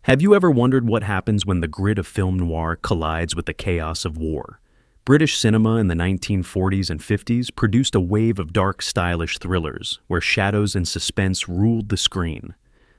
Have you ever wondered what happens when the grit of film noir collides with the chaos of war? British cinema in the 1940s and 50s produced a wave of dark, stylish thrillers where shadows and suspense ruled the screen.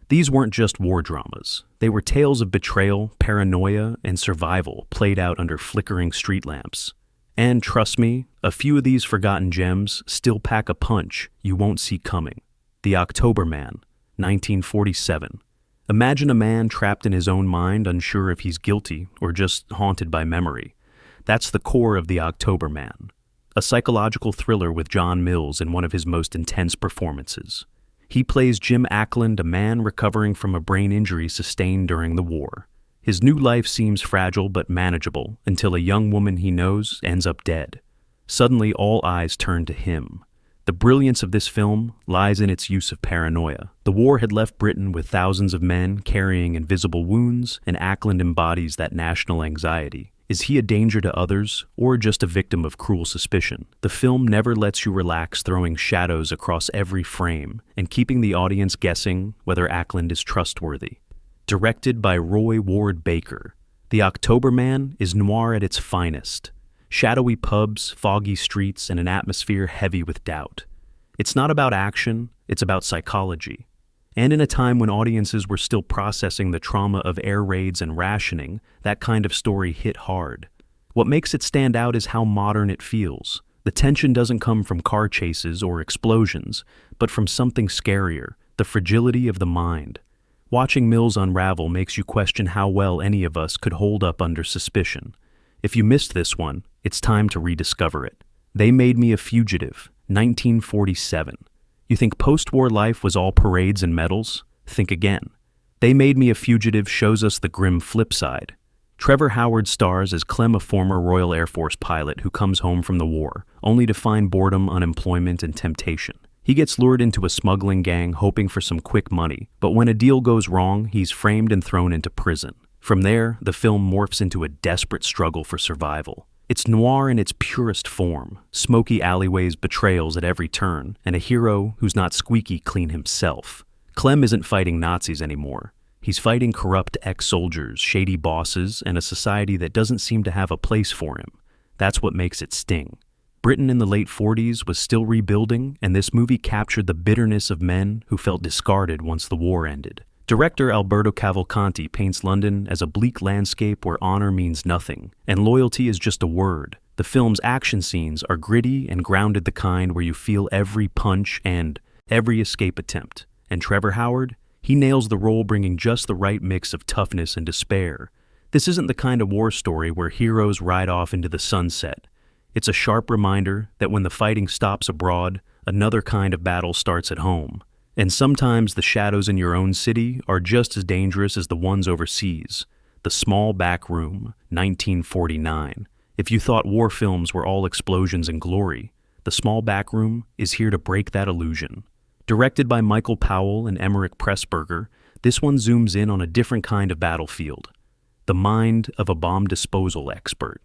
These weren't just war dramas. They were tales of betrayal, paranoia, and survival played out under flickering street lamps. And trust me, a few of these forgotten gems still pack a punch you won't see coming. The October Man, 1947. Imagine a man trapped in his own mind, unsure if he's guilty or just haunted by memory. That's the core of The October Man, a psychological thriller with John Mills in one of his most intense performances. He plays Jim Ackland, a man recovering from a brain injury sustained during the war. His new life seems fragile but manageable until a young woman he knows ends up dead. Suddenly, all eyes turn to him. The brilliance of this film lies in its use of paranoia. The war had left Britain with thousands of men carrying invisible wounds, and Ackland embodies that national anxiety. Is he a danger to others, or just a victim of cruel suspicion? The film never lets you relax, throwing shadows across every frame and keeping the audience guessing whether Ackland is trustworthy. Directed by Roy Ward Baker, The October Man is noir at its finest. Shadowy pubs, foggy streets, and an atmosphere heavy with doubt. It's not about action, it's about psychology. And in a time when audiences were still processing the trauma of air raids and rationing, that kind of story hit hard. What makes it stand out is how modern it feels. The tension doesn't come from car chases or explosions, but from something scarier, the fragility of the mind. Watching Mills unravel makes you question how well any of us could hold up under suspicion. If you missed this one, it's time to rediscover it. They Made Me a Fugitive, 1947. You think post-war life was all parades and medals? Think again. They Made Me a Fugitive shows us the grim flip side. Trevor Howard stars as Clem, a former Royal Air Force pilot who comes home from the war, only to find boredom, unemployment, and temptation. He gets lured into a smuggling gang hoping for some quick money, but when a deal goes wrong, he's framed and thrown into prison. From there, the film morphs into a desperate struggle for survival. It's noir in its purest form, smoky alleyways, betrayals at every turn, and a hero who's not squeaky clean himself. Clem isn't fighting Nazis anymore. He's fighting corrupt ex-soldiers, shady bosses, and a society that doesn't seem to have a place for him. That's what makes it sting. Britain in the late 40s was still rebuilding, and this movie captured the bitterness of men who felt discarded once the war ended. Director Alberto Cavalcanti paints London as a bleak landscape where honor means nothing, and loyalty is just a word. The film's action scenes are gritty and grounded, the kind where you feel every punch and every escape attempt. And Trevor Howard? He nails the role, bringing just the right mix of toughness and despair. This isn't the kind of war story where heroes ride off into the sunset. It's a sharp reminder that when the fighting stops abroad, another kind of battle starts at home. And sometimes the shadows in your own city are just as dangerous as the ones overseas. The Small Back Room, 1949. If you thought war films were all explosions and glory, The Small Back Room is here to break that illusion. Directed by Michael Powell and Emmerich Pressburger, this one zooms in on a different kind of battlefield. The mind of a bomb disposal expert.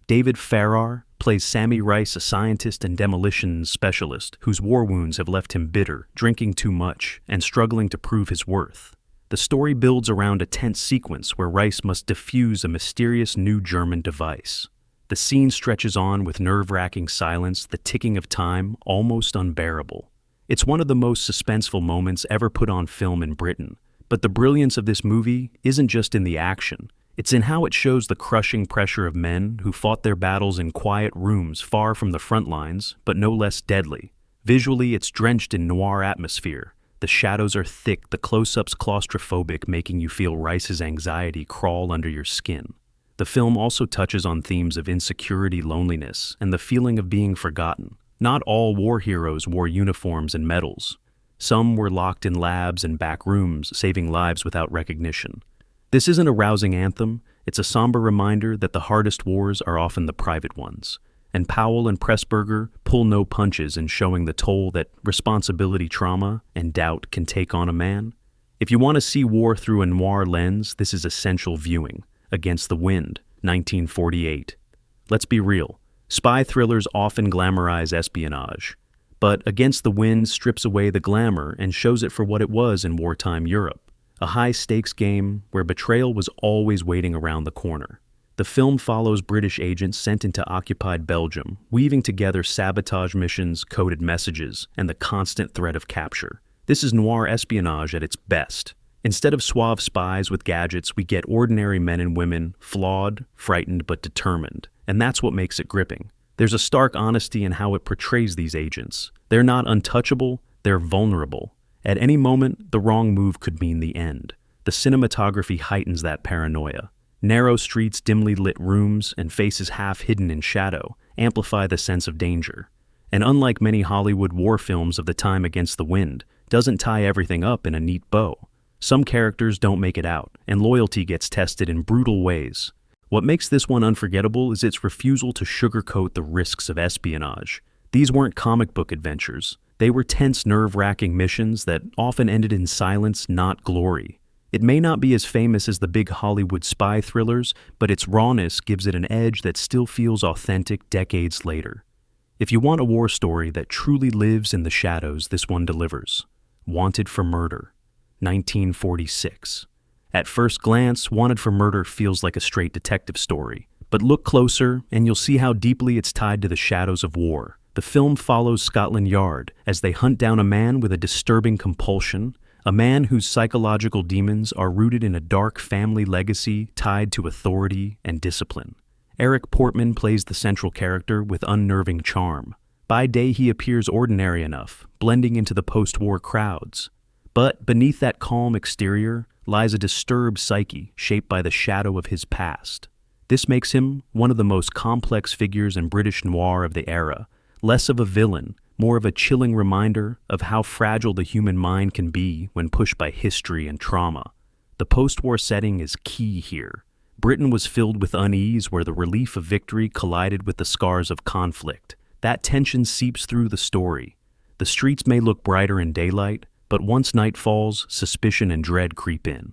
David Farrar plays Sammy Rice, a scientist and demolition specialist whose war wounds have left him bitter, drinking too much, and struggling to prove his worth. The story builds around a tense sequence where Rice must defuse a mysterious new German device. The scene stretches on with nerve-wracking silence, the ticking of time almost unbearable. It's one of the most suspenseful moments ever put on film in Britain. But the brilliance of this movie isn't just in the action. It's in how it shows the crushing pressure of men who fought their battles in quiet rooms far from the front lines, but no less deadly. Visually, it's drenched in noir atmosphere. The shadows are thick, the close-ups claustrophobic, making you feel Rice's anxiety crawl under your skin. The film also touches on themes of insecurity, loneliness, and the feeling of being forgotten. Not all war heroes wore uniforms and medals. Some were locked in labs and back rooms, saving lives without recognition. This isn't a rousing anthem, it's a somber reminder that the hardest wars are often the private ones. And Powell and Pressburger pull no punches in showing the toll that responsibility, trauma, and doubt can take on a man. If you want to see war through a noir lens, this is essential viewing. Against the Wind, 1948. Let's be real, spy thrillers often glamorize espionage. But Against the Wind strips away the glamour and shows it for what it was in wartime Europe. a high-stakes game where betrayal was always waiting around the corner. The film follows British agents sent into occupied Belgium, weaving together sabotage missions, coded messages, and the constant threat of capture. This is noir espionage at its best. Instead of suave spies with gadgets, we get ordinary men and women, flawed, frightened, but determined. And that's what makes it gripping. There's a stark honesty in how it portrays these agents. They're not untouchable, they're vulnerable. At any moment, the wrong move could mean the end. The cinematography heightens that paranoia. Narrow streets, dimly lit rooms, and faces half hidden in shadow amplify the sense of danger. And unlike many Hollywood war films of the time against the wind, doesn't tie everything up in a neat bow. Some characters don't make it out, and loyalty gets tested in brutal ways. What makes this one unforgettable is its refusal to sugarcoat the risks of espionage. These weren't comic book adventures. They were tense, nerve-wracking missions that often ended in silence, not glory. It may not be as famous as the big Hollywood spy thrillers, but its rawness gives it an edge that still feels authentic decades later. If you want a war story that truly lives in the shadows, this one delivers. Wanted for Murder, 1946. At first glance, Wanted for Murder feels like a straight detective story. But look closer, and you'll see how deeply it's tied to the shadows of war. The film follows Scotland Yard as they hunt down a man with a disturbing compulsion, a man whose psychological demons are rooted in a dark family legacy tied to authority and discipline. Eric Portman plays the central character with unnerving charm. By day, he appears ordinary enough, blending into the post-war crowds. But beneath that calm exterior lies a disturbed psyche shaped by the shadow of his past. This makes him one of the most complex figures in British noir of the era, less of a villain, more of a chilling reminder of how fragile the human mind can be when pushed by history and trauma. The post-war setting is key here. Britain was filled with unease where the relief of victory collided with the scars of conflict. That tension seeps through the story. The streets may look brighter in daylight, but once night falls, suspicion and dread creep in.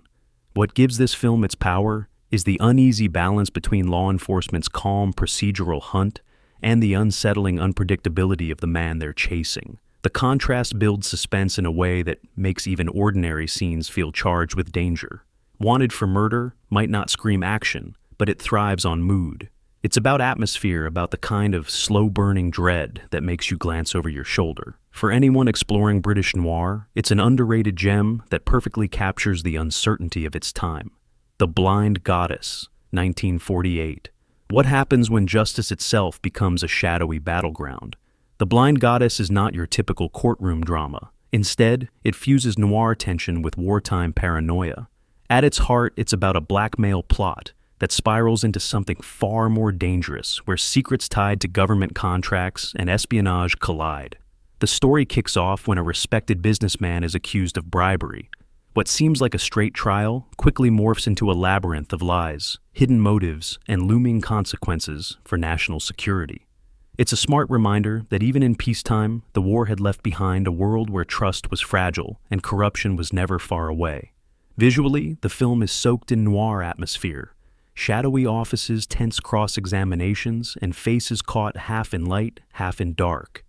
What gives this film its power is the uneasy balance between law enforcement's calm procedural hunt and the unsettling unpredictability of the man they're chasing. The contrast builds suspense in a way that makes even ordinary scenes feel charged with danger. Wanted for Murder might not scream action, but it thrives on mood. It's about atmosphere, about the kind of slow-burning dread that makes you glance over your shoulder. For anyone exploring British noir, it's an underrated gem that perfectly captures the uncertainty of its time. The Blind Goddess, 1948. What happens when justice itself becomes a shadowy battleground? The Blind Goddess is not your typical courtroom drama. Instead, it fuses noir tension with wartime paranoia. At its heart, it's about a blackmail plot that spirals into something far more dangerous, where secrets tied to government contracts and espionage collide. The story kicks off when a respected businessman is accused of bribery. What seems like a straight trial quickly morphs into a labyrinth of lies, hidden motives, and looming consequences for national security. It's a smart reminder that even in peacetime, the war had left behind a world where trust was fragile and corruption was never far away. Visually, the film is soaked in noir atmosphere. Shadowy offices, tense cross-examinations, and faces caught half in light, half in dark.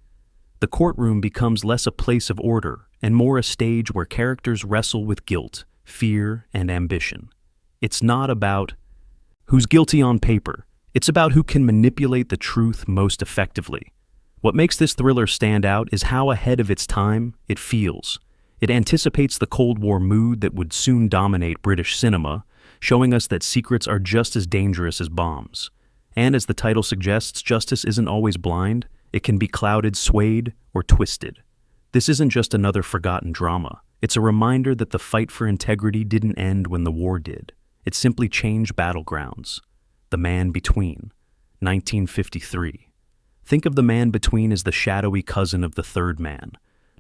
The courtroom becomes less a place of order and more a stage where characters wrestle with guilt, fear, and ambition. It's not about who's guilty on paper. It's about who can manipulate the truth most effectively. What makes this thriller stand out is how ahead of its time it feels. It anticipates the Cold War mood that would soon dominate British cinema, showing us that secrets are just as dangerous as bombs. And as the title suggests, justice isn't always blind. It can be clouded, swayed, or twisted. This isn't just another forgotten drama. It's a reminder that the fight for integrity didn't end when the war did. It simply changed battlegrounds. The Man Between, 1953. Think of The Man Between as the shadowy cousin of The Third Man.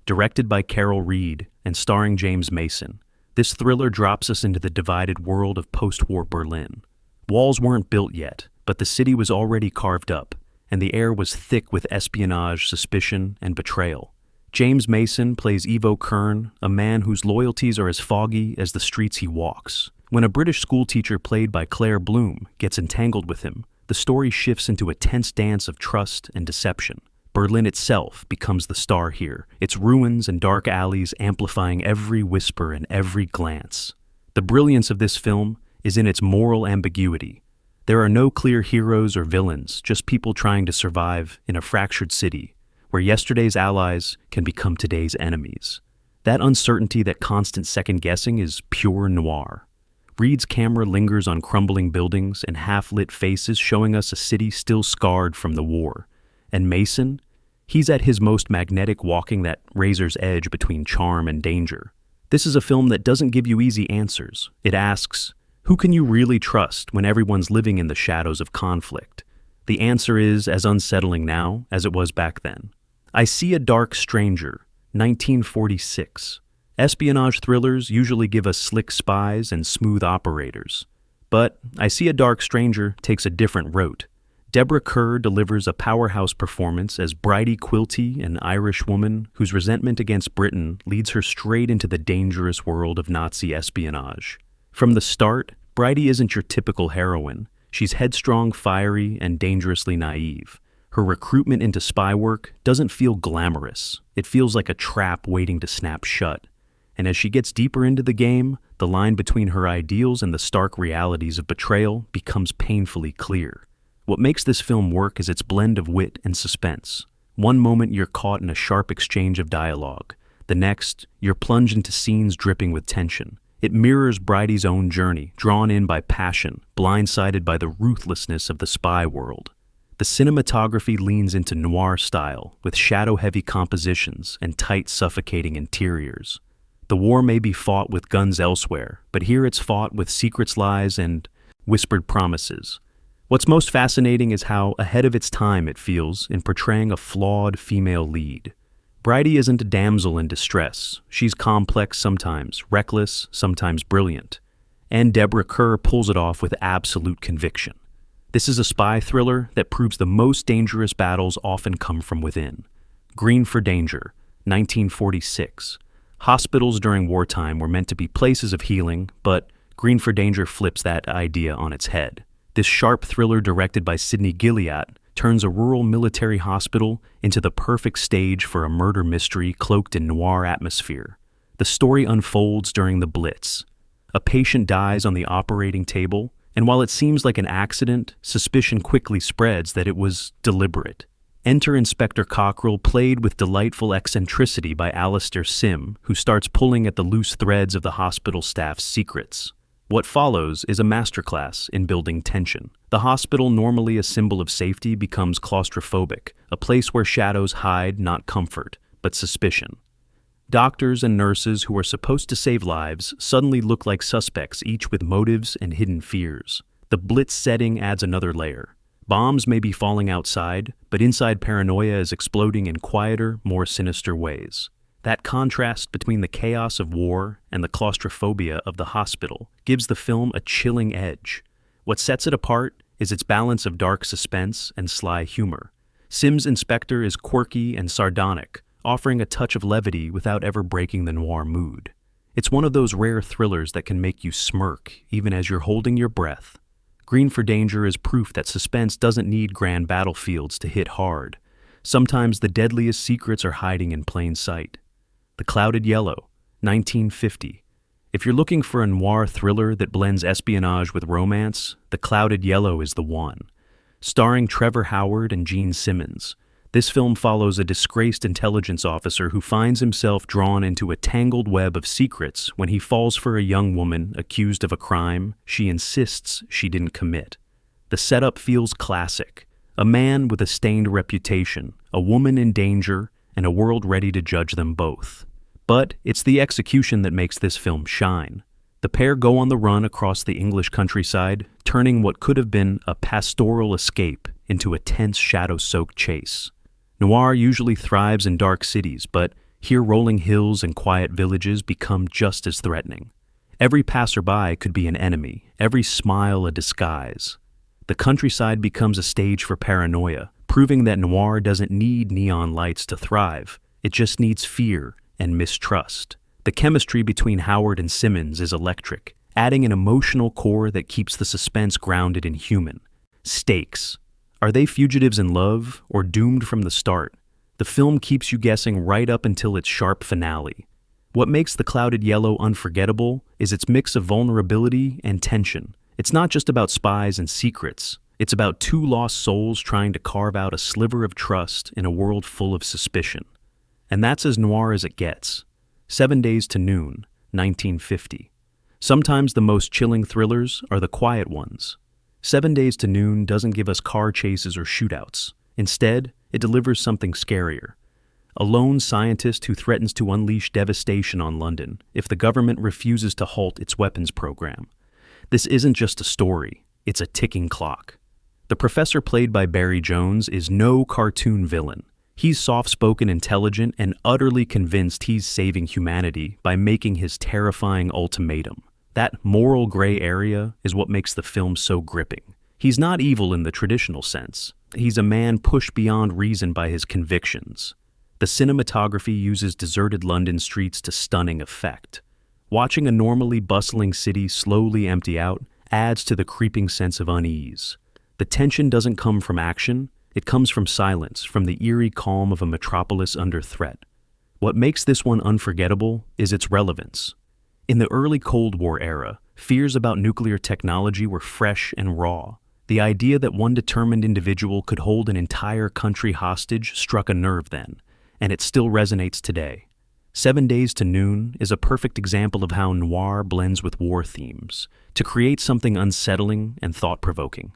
Directed by Carol Reed and starring James Mason, this thriller drops us into the divided world of post-war Berlin. Walls weren't built yet, but the city was already carved up, and the air was thick with espionage, suspicion, and betrayal. James Mason plays Ivo Kern, a man whose loyalties are as foggy as the streets he walks. When a British schoolteacher played by Claire Bloom gets entangled with him, the story shifts into a tense dance of trust and deception. Berlin itself becomes the star here, its ruins and dark alleys amplifying every whisper and every glance. The brilliance of this film is in its moral ambiguity. There are no clear heroes or villains, just people trying to survive in a fractured city, where yesterday's allies can become today's enemies. That uncertainty, that constant second-guessing is pure noir. Reed's camera lingers on crumbling buildings and half-lit faces, showing us a city still scarred from the war. And Mason? He's at his most magnetic, walking that razor's edge between charm and danger. This is a film that doesn't give you easy answers. It asks, who can you really trust when everyone's living in the shadows of conflict? The answer is as unsettling now as it was back then. I See a Dark Stranger, 1946. Espionage thrillers usually give us slick spies and smooth operators. But I See a Dark Stranger takes a different route. Deborah Kerr delivers a powerhouse performance as Bridie Quilty, an Irish woman whose resentment against Britain leads her straight into the dangerous world of Nazi espionage. From the start, Bridie isn't your typical heroine. She's headstrong, fiery, and dangerously naive. Her recruitment into spy work doesn't feel glamorous. It feels like a trap waiting to snap shut. And as she gets deeper into the game, the line between her ideals and the stark realities of betrayal becomes painfully clear. What makes this film work is its blend of wit and suspense. One moment you're caught in a sharp exchange of dialogue. The next, you're plunged into scenes dripping with tension. It mirrors Bridie's own journey, drawn in by passion, blindsided by the ruthlessness of the spy world. The cinematography leans into noir style, with shadow-heavy compositions and tight, suffocating interiors. The war may be fought with guns elsewhere, but here it's fought with secrets, lies, and whispered promises. What's most fascinating is how ahead of its time it feels in portraying a flawed female lead. Bridie isn't a damsel in distress. She's complex sometimes, reckless, sometimes brilliant. And Deborah Kerr pulls it off with absolute conviction. This is a spy thriller that proves the most dangerous battles often come from within. Green for Danger, 1946. Hospitals during wartime were meant to be places of healing, but Green for Danger flips that idea on its head. This sharp thriller directed by Sidney Gilliat turns a rural military hospital into the perfect stage for a murder mystery cloaked in noir atmosphere. The story unfolds during the Blitz. A patient dies on the operating table, and while it seems like an accident, suspicion quickly spreads that it was deliberate. Enter Inspector Cockrell, played with delightful eccentricity by Alistair Sim, who starts pulling at the loose threads of the hospital staff's secrets. What follows is a masterclass in building tension. The hospital, normally a symbol of safety, becomes claustrophobic, a place where shadows hide not comfort, but suspicion. Doctors and nurses who are supposed to save lives suddenly look like suspects, each with motives and hidden fears. The Blitz setting adds another layer. Bombs may be falling outside, but inside paranoia is exploding in quieter, more sinister ways. That contrast between the chaos of war and the claustrophobia of the hospital gives the film a chilling edge. What sets it apart is its balance of dark suspense and sly humor. Sim's inspector is quirky and sardonic, offering a touch of levity without ever breaking the noir mood. It's one of those rare thrillers that can make you smirk even as you're holding your breath. Green for Danger is proof that suspense doesn't need grand battlefields to hit hard. Sometimes the deadliest secrets are hiding in plain sight. The Clouded Yellow, 1950. If you're looking for a noir thriller that blends espionage with romance, The Clouded Yellow is the one. Starring Trevor Howard and Gene Simmons, this film follows a disgraced intelligence officer who finds himself drawn into a tangled web of secrets when he falls for a young woman accused of a crime she insists she didn't commit. The setup feels classic. A man with a stained reputation, a woman in danger, and a world ready to judge them both. But it's the execution that makes this film shine. The pair go on the run across the English countryside, turning what could have been a pastoral escape into a tense, shadow-soaked chase. Noir usually thrives in dark cities, but here rolling hills and quiet villages become just as threatening. Every passerby could be an enemy, every smile a disguise. The countryside becomes a stage for paranoia, proving that noir doesn't need neon lights to thrive. It just needs fear and mistrust. The chemistry between Howard and Simmons is electric, adding an emotional core that keeps the suspense grounded and human. Stakes. Are they fugitives in love or doomed from the start? The film keeps you guessing right up until its sharp finale. What makes The Clouded Yellow unforgettable is its mix of vulnerability and tension. It's not just about spies and secrets. It's about two lost souls trying to carve out a sliver of trust in a world full of suspicion. And that's as noir as it gets. 7 Days to Noon, 1950. Sometimes the most chilling thrillers are the quiet ones. 7 Days to Noon doesn't give us car chases or shootouts. Instead, it delivers something scarier. A lone scientist who threatens to unleash devastation on London if the government refuses to halt its weapons program. This isn't just a story, it's a ticking clock. The professor played by Barry Jones is no cartoon villain. He's soft-spoken, intelligent, and utterly convinced he's saving humanity by making his terrifying ultimatum. That moral gray area is what makes the film so gripping. He's not evil in the traditional sense. He's a man pushed beyond reason by his convictions. The cinematography uses deserted London streets to stunning effect. Watching a normally bustling city slowly empty out adds to the creeping sense of unease. The tension doesn't come from action, it comes from silence, from the eerie calm of a metropolis under threat. What makes this one unforgettable is its relevance. In the early Cold War era, fears about nuclear technology were fresh and raw. The idea that one determined individual could hold an entire country hostage struck a nerve then, and it still resonates today. 7 Days to Noon is a perfect example of how noir blends with war themes to create something unsettling and thought-provoking.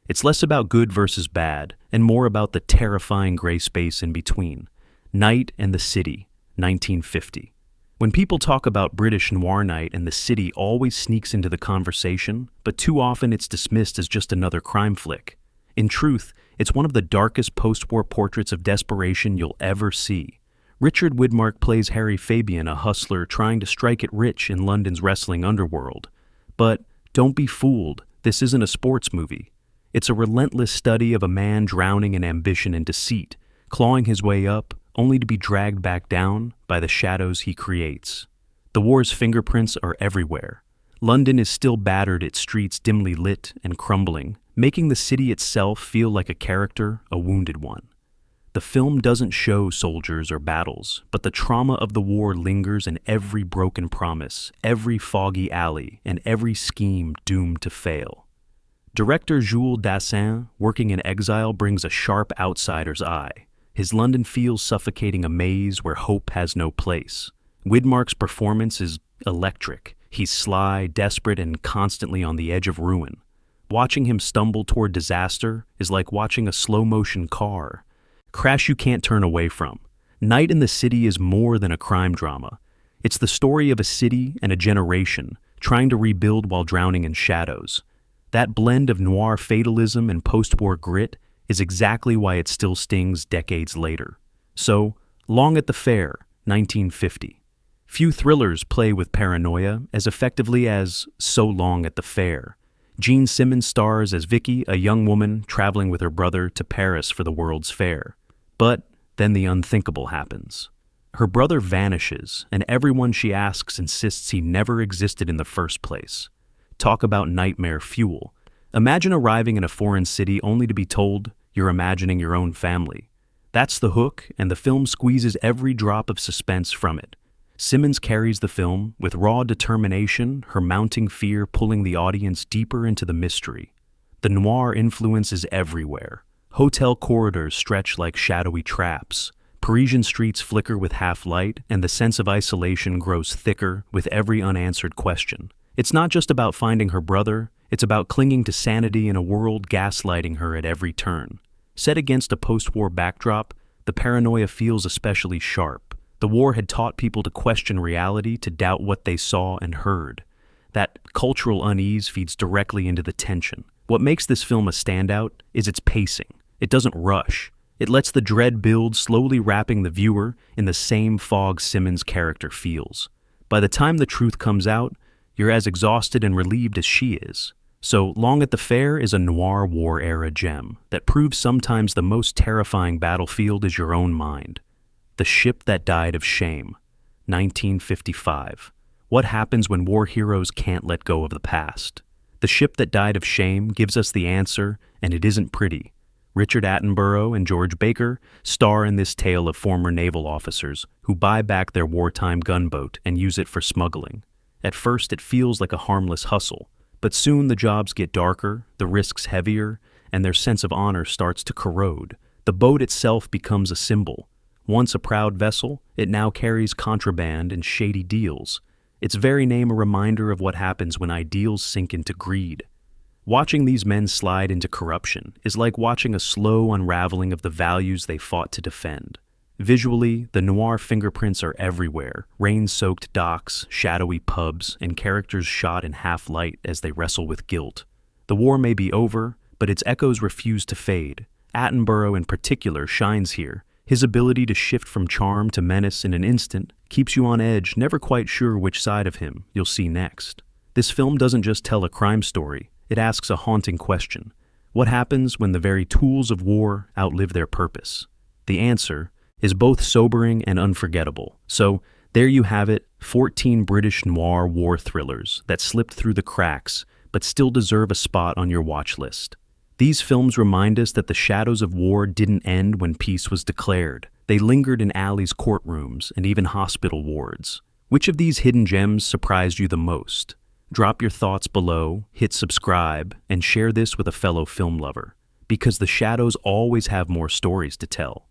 It's less about good versus bad, and more about the terrifying gray space in between. Night and the City, 1950. When people talk about British noir night, and the city always sneaks into the conversation, but too often it's dismissed as just another crime flick. In truth, it's one of the darkest post-war portraits of desperation you'll ever see. Richard Widmark plays Harry Fabian, a hustler trying to strike it rich in London's wrestling underworld. But don't be fooled, this isn't a sports movie. It's a relentless study of a man drowning in ambition and deceit, clawing his way up, only to be dragged back down by the shadows he creates. The war's fingerprints are everywhere. London is still battered, its streets dimly lit and crumbling, making the city itself feel like a character, a wounded one. The film doesn't show soldiers or battles, but the trauma of the war lingers in every broken promise, every foggy alley, and every scheme doomed to fail. Director Jules Dassin, working in exile, brings a sharp outsider's eye. His London feels suffocating, a maze where hope has no place. Widmark's performance is electric. He's sly, desperate, and constantly on the edge of ruin. Watching him stumble toward disaster is like watching a slow-motion car. Crash you can't turn away from. Night in the City is more than a crime drama. It's the story of a city and a generation trying to rebuild while drowning in shadows. That blend of noir fatalism and post-war grit is exactly why it still stings decades later. So, Long at the Fair, 1950. Few thrillers play with paranoia as effectively as So Long at the Fair. Gene Simmons stars as Vicky, a young woman traveling with her brother to Paris for the World's Fair. But then the unthinkable happens. Her brother vanishes, and everyone she asks insists he never existed in the first place. Talk about nightmare fuel. Imagine arriving in a foreign city only to be told you're imagining your own family. That's the hook, and the film squeezes every drop of suspense from it. Simmons carries the film with raw determination, her mounting fear pulling the audience deeper into the mystery. The noir influence is everywhere. Hotel corridors stretch like shadowy traps. Parisian streets flicker with half-light, and the sense of isolation grows thicker with every unanswered question. It's not just about finding her brother, it's about clinging to sanity in a world gaslighting her at every turn. Set against a post-war backdrop, the paranoia feels especially sharp. The war had taught people to question reality, to doubt what they saw and heard. That cultural unease feeds directly into the tension. What makes this film a standout is its pacing. It doesn't rush. It lets the dread build, slowly wrapping the viewer in the same fog Simmons' character feels. By the time the truth comes out, you're as exhausted and relieved as she is. So, Long at the Fair is a noir war-era gem that proves sometimes the most terrifying battlefield is your own mind. The Ship That Died of Shame, 1955. What happens when war heroes can't let go of the past? The Ship That Died of Shame gives us the answer, and it isn't pretty. Richard Attenborough and George Baker star in this tale of former naval officers who buy back their wartime gunboat and use it for smuggling. At first, it feels like a harmless hustle, but soon the jobs get darker, the risks heavier, and their sense of honor starts to corrode. The boat itself becomes a symbol. Once a proud vessel, it now carries contraband and shady deals. Its very name a reminder of what happens when ideals sink into greed. Watching these men slide into corruption is like watching a slow unraveling of the values they fought to defend. Visually, the noir fingerprints are everywhere: rain-soaked docks, shadowy pubs, and characters shot in half-light as they wrestle with guilt. The war may be over, but its echoes refuse to fade. Attenborough in particular shines here. His ability to shift from charm to menace in an instant keeps you on edge, never quite sure which side of him you'll see next. This film doesn't just tell a crime story, it asks a haunting question. What happens when the very tools of war outlive their purpose? The answer is both sobering and unforgettable. So, there you have it, 14 British noir war thrillers that slipped through the cracks but still deserve a spot on your watch list. These films remind us that the shadows of war didn't end when peace was declared. They lingered in alleys, courtrooms, and even hospital wards. Which of these hidden gems surprised you the most? Drop your thoughts below, hit subscribe, and share this with a fellow film lover, because the shadows always have more stories to tell.